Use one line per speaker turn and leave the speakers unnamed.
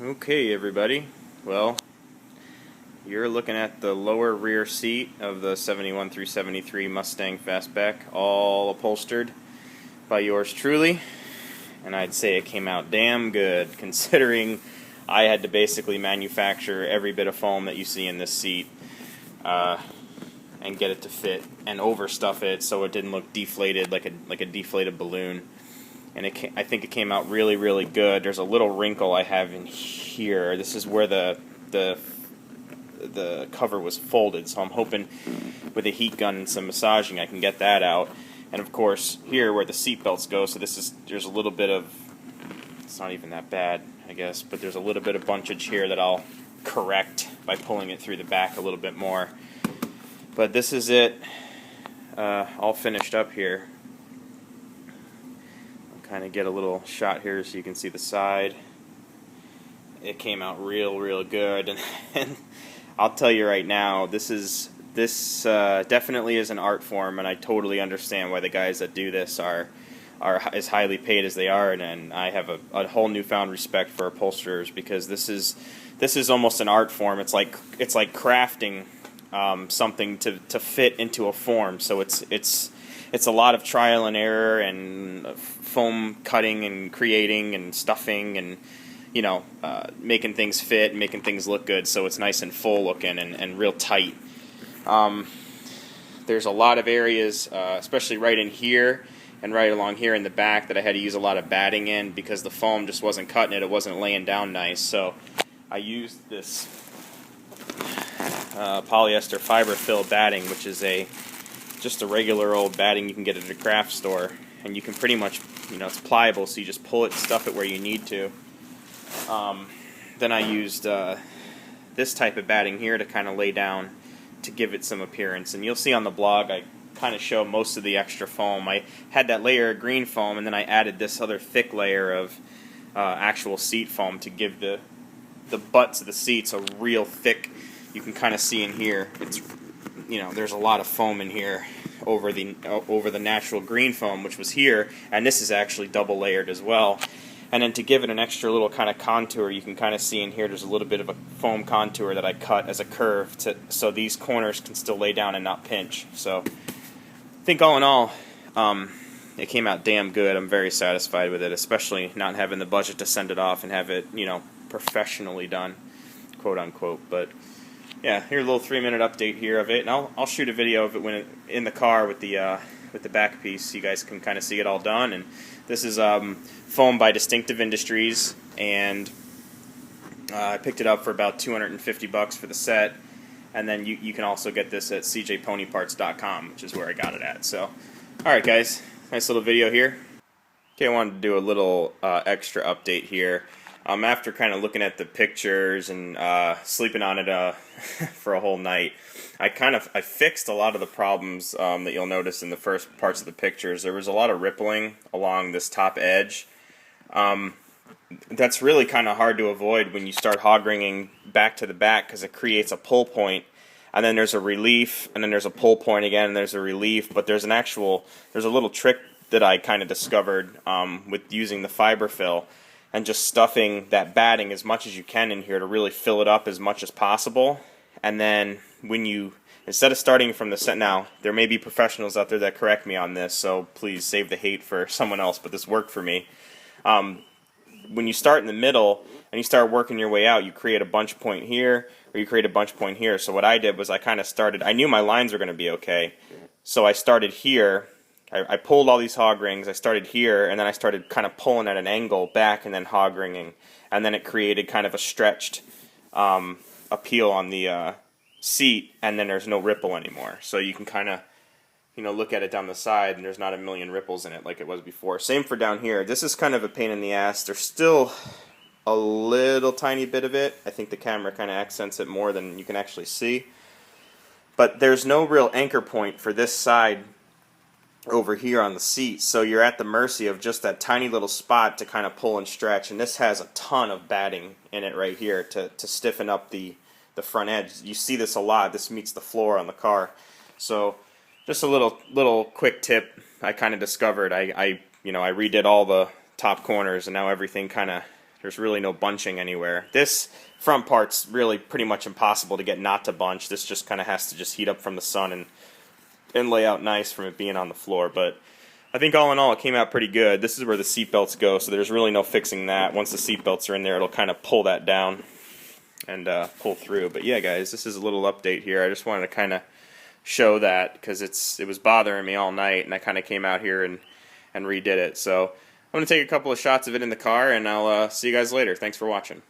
Okay, everybody. Well, you're looking at the lower rear seat of the 71 through 73 Mustang Fastback, all upholstered by yours truly. And I'd say it came out damn good, considering I had to basically manufacture every bit of foam that you see in this seat and get it to fit and overstuff it so it didn't look deflated like a deflated balloon. And I think it came out really, really good. There's a little wrinkle I have in here. This is where the cover was folded, so I'm hoping with a heat gun and some massaging I can get that out. And of course, here where the seat belts go, so there's a little bit of, it's not even that bad, I guess, but there's a little bit of bunchage here that I'll correct by pulling it through the back a little bit more. But this is it, all finished up here. Kind of get a little shot here so you can see the side. It came out real good, and I'll tell you right now, this definitely is an art form, and I totally understand why the guys that do this are as highly paid as they are, and I have a whole newfound respect for upholsterers, because this is almost an art form. It's like crafting something to fit into a form. So it's a lot of trial and error and foam cutting and creating and stuffing and making things fit and making things look good, so it's nice and full looking and real tight. There's a lot of areas, especially right in here and right along here in the back, that I had to use a lot of batting in because the foam just wasn't cutting it. It wasn't laying down nice. So I used this polyester fiber fill batting, which is just a regular old batting you can get at a craft store, and you can pretty much, it's pliable, so you just pull it and stuff it where you need to. Then I used this type of batting here to kind of lay down to give it some appearance, and you'll see on the blog I kind of show most of the extra foam. I had that layer of green foam, and then I added this other thick layer of actual seat foam to give the butts of the seats a real thick. You can kind of see in here, it's there's a lot of foam in here over the natural green foam, which was here, and this is actually double layered as well. And then to give it an extra little kind of contour, you can kind of see in here there's a little bit of a foam contour that I cut as a curve so these corners can still lay down and not pinch. So I think all in all, it came out damn good. I'm very satisfied with it, especially not having the budget to send it off and have it, professionally done, quote unquote. But yeah, here's a little 3-minute update here of it, and I'll shoot a video of it when in the car with the back piece, so you guys can kind of see it all done. And this is foam by Distinctive Industries, and I picked it up for about $250 for the set, and then you can also get this at cjponyparts.com, which is where I got it at. So, alright guys, nice little video here. Okay, I wanted to do a little extra update here. After kind of looking at the pictures and sleeping on it for a whole night, I fixed a lot of the problems that you'll notice in the first parts of the pictures. There was a lot of rippling along this top edge. That's really kind of hard to avoid when you start hog-ringing back to the back, because it creates a pull point, and then there's a relief, and then there's a pull point again, and there's a relief. But there's a little trick that I kind of discovered with using the fiber fill and just stuffing that batting as much as you can in here to really fill it up as much as possible. And then instead of starting from the set, now there may be professionals out there that correct me on this, so please save the hate for someone else, but this worked for me. When you start in the middle and you start working your way out, you create a bunch point here, or you create a bunch point here. So what I did was I knew my lines were going to be okay, so I started here. I pulled all these hog rings, I started here, and then I started kind of pulling at an angle back and then hog ringing, and then it created kind of a stretched appeal on the seat, and then there's no ripple anymore. So you can kind of look at it down the side, and there's not a million ripples in it like it was before. Same for down here. This is kind of a pain in the ass. There's still a little tiny bit of it. I think the camera kind of accents it more than you can actually see. But there's no real anchor point for this side over here on the seat, so you're at the mercy of just that tiny little spot to kind of pull and stretch. And this has a ton of batting in it right here to stiffen up the front edge. You see this a lot. This meets the floor on the car. So just a little quick tip I kind of discovered. I redid all the top corners, and now everything kind of There's really no bunching anywhere. This front part's really pretty much impossible to get not to bunch. This just kind of has to just heat up from the sun and lay out nice from it being on the floor. But I think all in all, it came out pretty good. This is where the seat belts go, so there's really no fixing that. Once the seat belts are in there, it'll kind of pull that down and pull through. But yeah, guys, this is a little update here. I just wanted to kind of show that because it was bothering me all night, and I kind of came out here and redid it. So I'm going to take a couple of shots of it in the car, and I'll see you guys later. Thanks for watching.